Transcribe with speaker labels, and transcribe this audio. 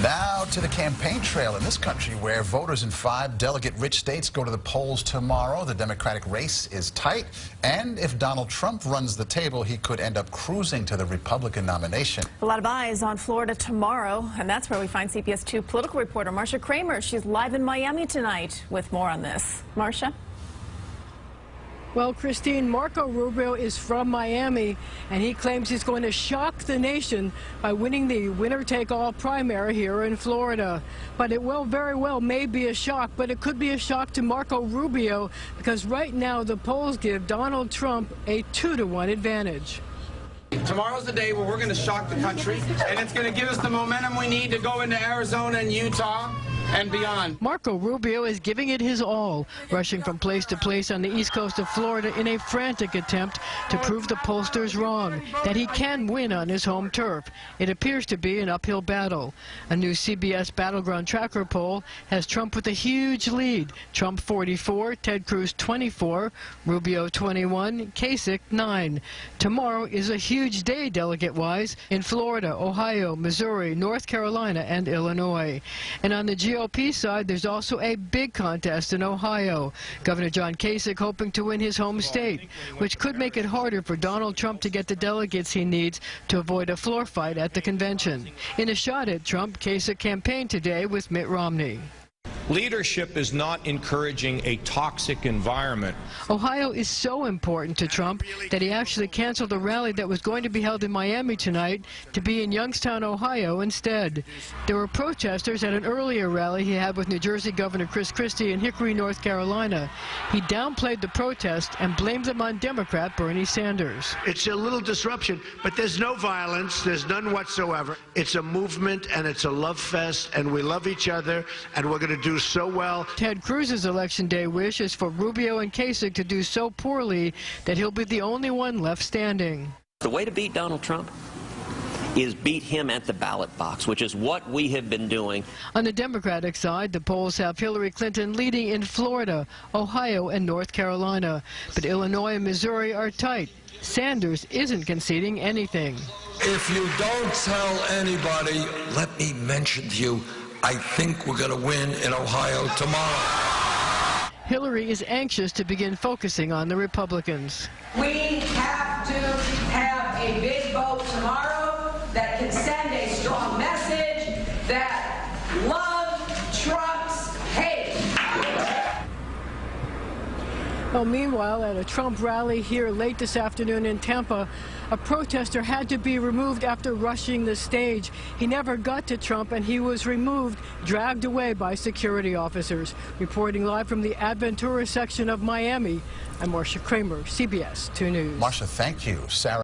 Speaker 1: Now to the campaign trail in this country, where voters in 5 delegate-rich states go to the polls tomorrow. The Democratic race is tight, and if Donald Trump runs the table, he could end up cruising to the Republican nomination.
Speaker 2: A lot of eyes on Florida tomorrow, and that's where we find CBS 2 political reporter Marcia Kramer. She's live in Miami tonight with more on this. Marcia?
Speaker 3: Well, Christine, Marco Rubio is from Miami, and he claims he's going to shock the nation by winning the winner-take-all primary here in Florida. But it very well may be a shock, but it could be a shock to Marco Rubio, because right now the polls give Donald Trump a 2-to-1 advantage.
Speaker 4: Tomorrow's the day where we're going to shock the country, and it's going to give us the momentum we need to go into Arizona and Utah and beyond.
Speaker 3: Marco Rubio is giving it his all, rushing from place to place on the east coast of Florida in a frantic attempt to prove the pollsters wrong, that he can win on his home turf. It appears to be an uphill battle. A new CBS Battleground Tracker poll has Trump with a huge lead. Trump 44, Ted Cruz 24, Rubio 21, Kasich 9. Tomorrow is a huge day delegate-wise in Florida, Ohio, Missouri, North Carolina, and Illinois. And on the GOP side, there's also a big contest in Ohio. Governor John Kasich hoping to win his home state, which could make it harder for Donald Trump to get the delegates he needs to avoid a floor fight at the convention. In a shot at Trump, Kasich campaigned today with Mitt Romney.
Speaker 5: Leadership is not encouraging a toxic environment.
Speaker 3: Ohio is so important to Trump that he actually canceled a rally that was going to be held in Miami tonight to be in Youngstown, Ohio instead. There were protesters at an earlier rally he had with New Jersey Governor Chris Christie in Hickory, North Carolina. He downplayed the protest and blamed them on Democrat Bernie Sanders.
Speaker 6: It's a little disruption, but there's no violence. There's none whatsoever. It's a movement, and it's a love fest, and we love each other, and we're going to do so well.
Speaker 3: Ted Cruz's Election Day wish is for Rubio and Kasich to do so poorly that he'll be the only one left standing.
Speaker 7: The way to beat Donald Trump is beat him at the ballot box, which is what we have been doing.
Speaker 3: On the Democratic side, the polls have Hillary Clinton leading in Florida, Ohio, and North Carolina. But Illinois and Missouri are tight. Sanders isn't conceding anything.
Speaker 8: If you don't tell anybody, let me mention to you, I think we're going to win in Ohio tomorrow.
Speaker 3: Hillary is anxious to begin focusing on the Republicans.
Speaker 9: We have to have a big vote tomorrow that can send a strong message that love trumps hate.
Speaker 3: Well, meanwhile, at a Trump rally here late this afternoon in Tampa, a protester had to be removed after rushing the stage. He never got to Trump, and he was removed, dragged away by security officers. Reporting live from the Adventura section of Miami, I'm Marcia Kramer, CBS 2 News.
Speaker 1: Marcia, thank you. Sarah.